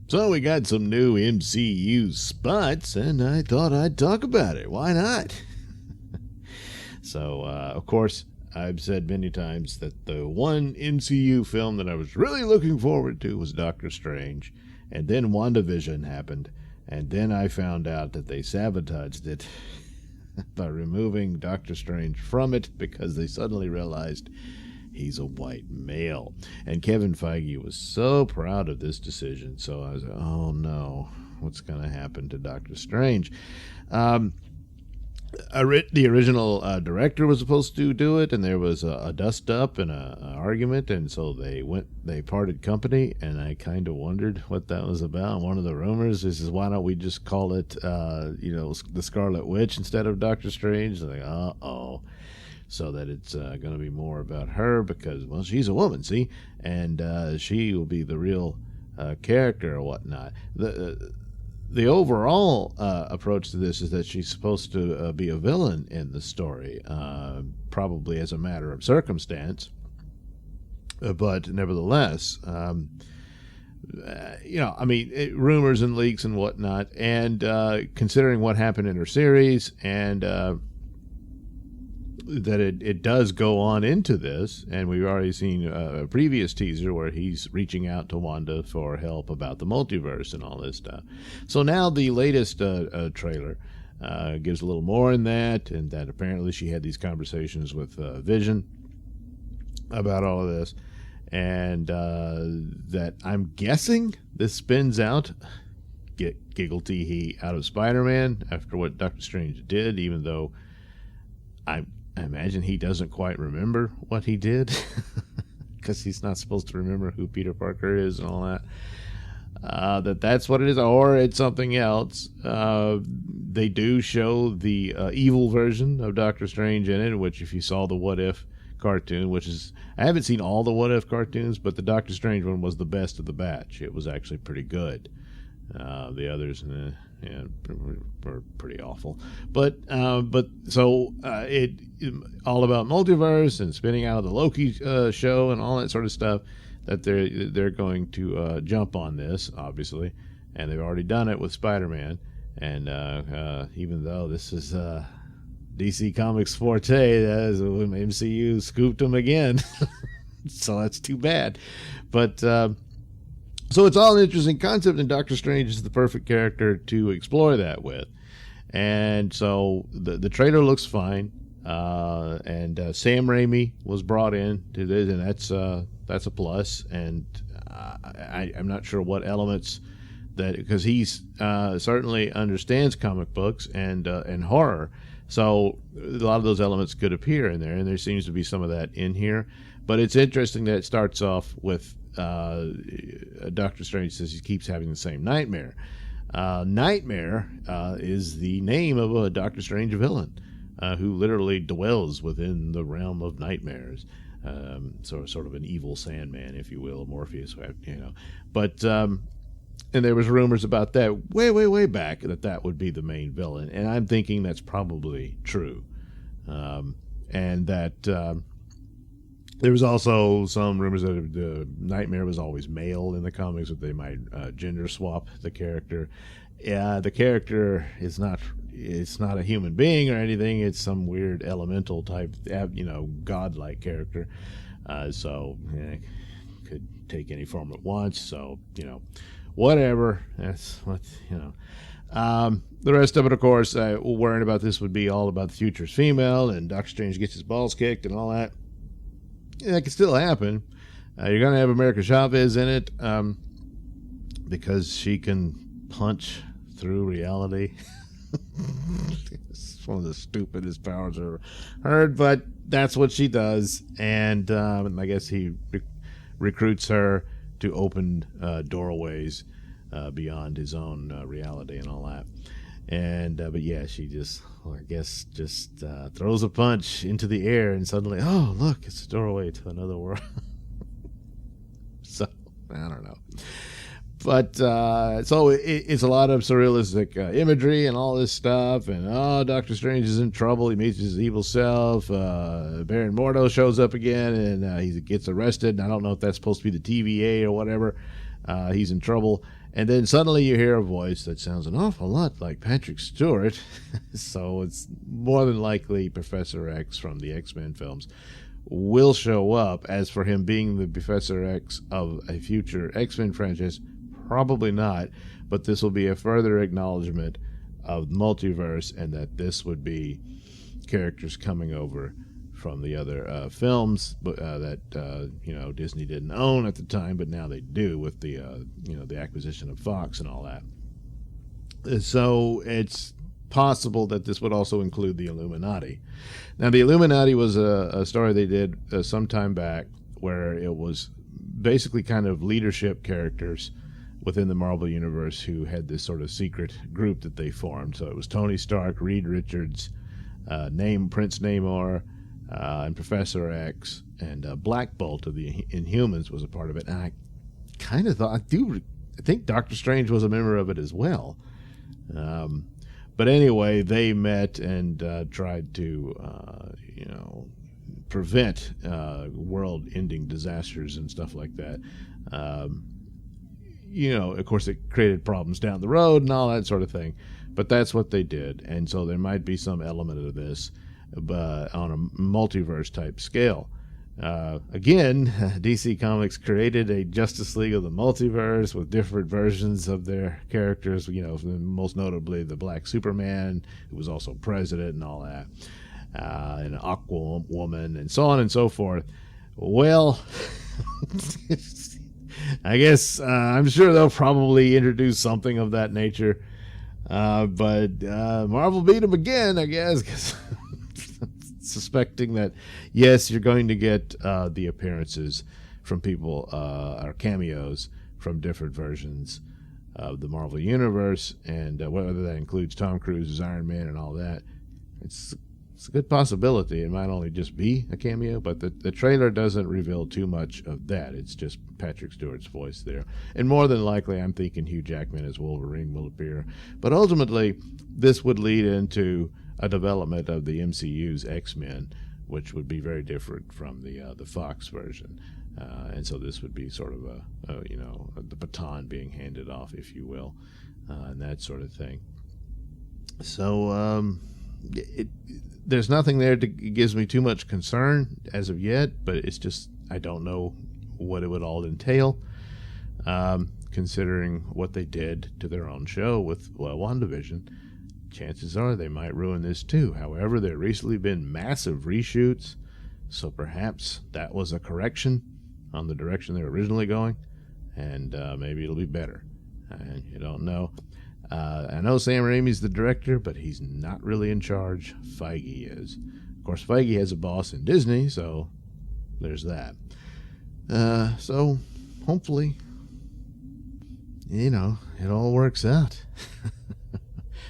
So we got some new MCU spots, and I thought I'd talk about it. Why not? So, of course, I've said many times that the one MCU film that I was really looking forward to was Doctor Strange, and then WandaVision happened, and then I found out that they sabotaged it by removing Doctor Strange from it because they suddenly realized he's a white male. And Kevin Feige was so proud of this decision. So I was like, oh no, what's going to happen to Doctor Strange? The original director was supposed to do it, and there was a dust up and an argument, and so they parted company, and I kind of wondered what that was about. One of the rumors is why don't we just call it, the Scarlet Witch instead of Doctor Strange? Like, uh-oh. So that it's going to be more about her because, well, she's a woman, see? And she will be the real character or whatnot. The overall approach to this is that she's supposed to be a villain in the story, probably as a matter of circumstance. But nevertheless, rumors and leaks and whatnot, and considering what happened in her series and that it does go on into this, and we've already seen a previous teaser where he's reaching out to Wanda for help about the multiverse and all this stuff. So now the latest trailer gives a little more in that, and that apparently she had these conversations with Vision about all of this, and that I'm guessing this spins out, giggle tee hee, out of Spider-Man after what Doctor Strange did, even though I imagine he doesn't quite remember what he did because he's not supposed to remember who Peter Parker is and all that. That's what it is, or it's something else. They do show the evil version of Doctor Strange in it, which if you saw the What If cartoon, I haven't seen all the What If cartoons, but the Doctor Strange one was the best of the batch. It was actually pretty good. The others, were pretty awful. But so it all about multiverse and spinning out of the Loki show and all that sort of stuff. That they're going to jump on this, obviously, and they've already done it with Spider-Man. And even though this is DC Comics forte, MCU scooped them again, so that's too bad. But so it's all an interesting concept, and Doctor Strange is the perfect character to explore that with. And so the trailer looks fine, and Sam Raimi was brought in to this, and that's a plus. And I'm not sure what elements that, because he's certainly understands comic books and horror, so a lot of those elements could appear in there, and there seems to be some of that in here. But it's interesting that it starts off with Doctor Strange says he keeps having the same nightmare. Nightmare is the name of a Doctor Strange villain who literally dwells within the realm of nightmares. So sort of an evil Sandman, if you will, Morpheus, But and there was rumors about that way back that would be the main villain, and I'm thinking that's probably true, and that. There was also some rumors that the Nightmare was always male in the comics, that they might gender swap the character. Yeah, the character is not. It's not a human being or anything. It's some weird elemental type, godlike character. Could take any form it wants. So whatever. That's what The rest of it, of course, worrying about this would be all about the future's female, and Doctor Strange gets his balls kicked and all that. Yeah, that could still happen. You're going to have America Chavez in it because she can punch through reality. It's one of the stupidest powers I've ever heard, but that's what she does. And I guess he recruits her to open doorways beyond his own reality and all that. And but yeah, she just throws a punch into the air, and suddenly, oh look, it's a doorway to another world. So I don't know, but so it's a lot of surrealistic imagery and all this stuff. And Doctor Strange is in trouble. He meets his evil self. Baron Mordo shows up again, and he gets arrested. And I don't know if that's supposed to be the TVA or whatever. He's in trouble. And then suddenly you hear a voice that sounds an awful lot like Patrick Stewart. So it's more than likely Professor X from the X-Men films will show up. As for him being the Professor X of a future X-Men franchise, probably not. But this will be a further acknowledgement of the multiverse, and that this would be characters coming over from the other films that Disney didn't own at the time, but now they do with the the acquisition of Fox and all that. So it's possible that this would also include the Illuminati. Now, the Illuminati was a story they did some time back, where it was basically kind of leadership characters within the Marvel Universe who had this sort of secret group that they formed. So it was Tony Stark, Reed Richards, Prince Namor, and Professor X, and Black Bolt of the Inhumans was a part of it. And I kind of thought, I think Doctor Strange was a member of it as well. But anyway, they met and tried to, prevent world-ending disasters and stuff like that. Of course, it created problems down the road and all that sort of thing. But that's what they did. And so there might be some element of this, but on a multiverse type scale. Again, DC Comics created a Justice League of the Multiverse with different versions of their characters, most notably the Black Superman, who was also president and all that, and Aqua Woman, and so on and so forth. Well, I guess I'm sure they'll probably introduce something of that nature. But Marvel beat them again, I guess, because suspecting that, yes, you're going to get the appearances from people, or cameos from different versions of the Marvel Universe, and whether that includes Tom Cruise as Iron Man and all that, it's a good possibility. It might only just be a cameo, but the trailer doesn't reveal too much of that. It's just Patrick Stewart's voice there. And more than likely, I'm thinking Hugh Jackman as Wolverine will appear. But ultimately, this would lead into a development of the MCU's X-Men, which would be very different from the Fox version. And so this would be sort of the baton being handed off, if you will, and that sort of thing. So there's nothing there that gives me too much concern as of yet, but it's just I don't know what it would all entail, considering what they did to their own show with WandaVision. Chances are they might ruin this too. However, there recently been massive reshoots, so perhaps that was a correction on the direction they were originally going, and maybe it'll be better. And you don't know. I know Sam Raimi's the director, but he's not really in charge. Feige is. Of course, Feige has a boss in Disney, so there's that. So hopefully, it all works out.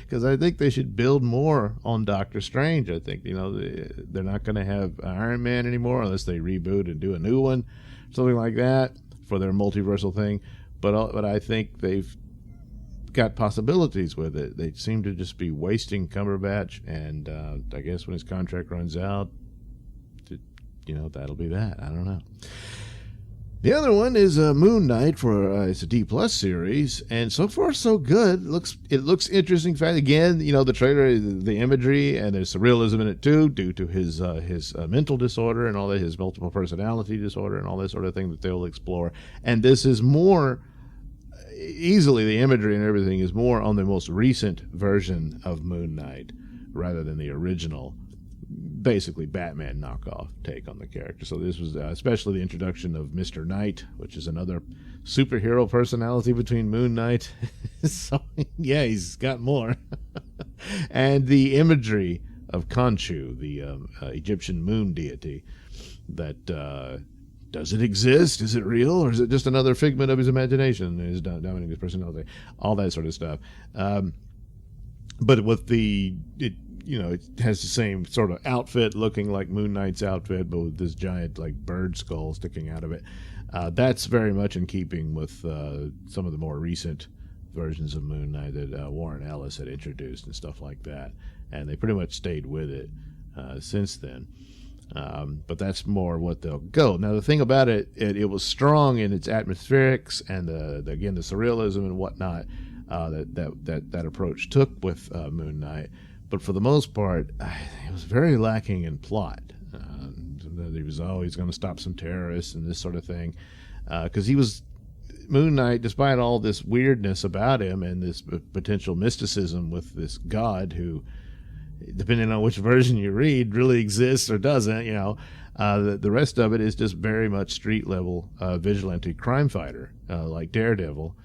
Because I think they should build more on Doctor Strange. I think, they're not going to have Iron Man anymore unless they reboot and do a new one, something like that, for their multiversal thing. But I think they've got possibilities with it. They seem to just be wasting Cumberbatch, and I guess when his contract runs out, that'll be that. I don't know. The other one is Moon Knight it's a D+ series, and so far so good. It looks interesting. In fact, again, the trailer, the imagery, and there's some realism in it too, due to his mental disorder and all that, his multiple personality disorder and all that sort of thing that they'll explore. And this is more easily, the imagery and everything is more on the most recent version of Moon Knight rather than the original, basically Batman knockoff take on the character. So this was especially the introduction of Mr. Knight, which is another superhero personality between Moon Knight. So yeah, he's got more. And the imagery of Khonshu, the Egyptian moon deity, that does it exist? Is it real? Or is it just another figment of his imagination? Is dominating his personality? All that sort of stuff. But with it has the same sort of outfit, looking like Moon Knight's outfit, but with this giant bird skull sticking out of it. That's very much in keeping with some of the more recent versions of Moon Knight that Warren Ellis had introduced and stuff like that. And they pretty much stayed with it since then. But that's more what they'll go. Now, the thing about it, it was strong in its atmospherics and the surrealism and whatnot that approach took with Moon Knight. But for the most part, it was very lacking in plot. He was always going to stop some terrorists and this sort of thing, because he was Moon Knight, despite all this weirdness about him and this potential mysticism with this god who, depending on which version you read, really exists or doesn't, the rest of it is just very much street level vigilante crime fighter, like Daredevil,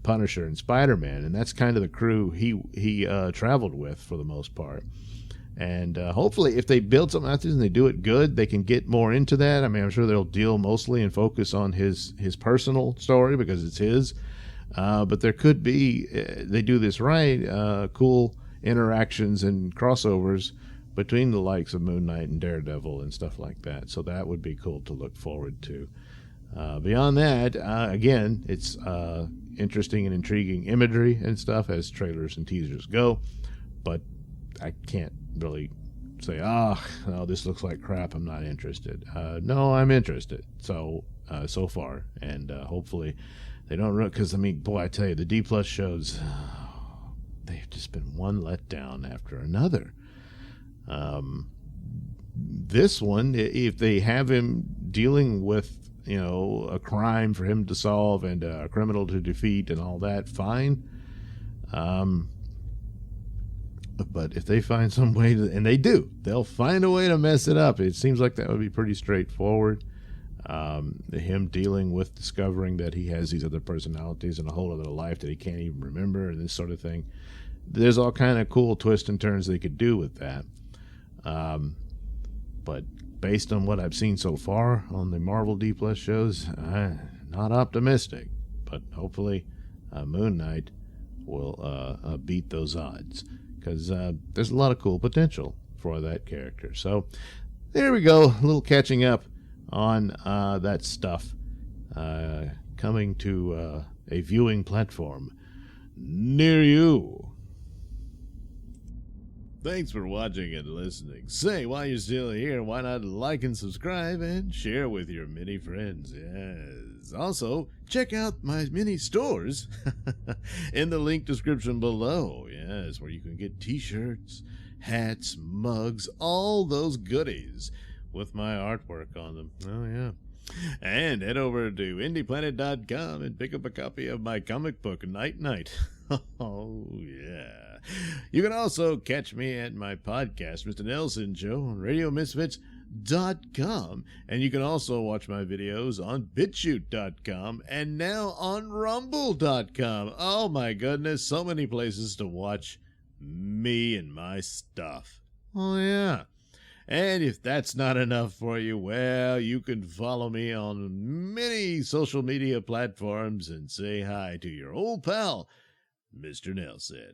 Punisher, and Spider-Man, and that's kind of the crew he traveled with for the most part. And hopefully, if they build something out there and they do it good, they can get more into that. I mean, I'm sure they'll deal mostly and focus on his personal story because it's his. But there could be, they do this right, cool interactions and crossovers between the likes of Moon Knight and Daredevil and stuff like that. So that would be cool to look forward to. Beyond that, again, it's interesting and intriguing imagery and stuff as trailers and teasers go. But I can't really say, no, this looks like crap, I'm not interested. No, I'm interested. So far, and hopefully they don't run, because I mean, boy, I tell you, the D+ shows, they've just been one letdown after another. This one, if they have him dealing with, a crime for him to solve and a criminal to defeat and all that, fine. But if they find some way to, and they'll find a way to mess it up. It seems like that would be pretty straightforward. Him dealing with discovering that he has these other personalities and a whole other life that he can't even remember and this sort of thing. There's all kind of cool twists and turns they could do with that. But based on what I've seen so far on the Marvel D+ shows, not optimistic. But hopefully Moon Knight will beat those odds, because there's a lot of cool potential for that character. So there we go, a little catching up on that stuff, coming to a viewing platform near you. Thanks for watching and listening. Say, while you're still here, why not like and subscribe and share with your many friends? Yes. Also, check out my mini stores in the link description below. Yes, where you can get t-shirts, hats, mugs, all those goodies with my artwork on them. Oh, yeah. And head over to indieplanet.com and pick up a copy of my comic book, Night Night. Oh, yeah. You can also catch me at my podcast, Mr Nailsin Show, on RadioMisfits.com. And you can also watch my videos on BitChute.com and now on Rumble.com. Oh, my goodness. So many places to watch me and my stuff. Oh, yeah. And if that's not enough for you, well, you can follow me on many social media platforms and say hi to your old pal, Mr. Nailsin.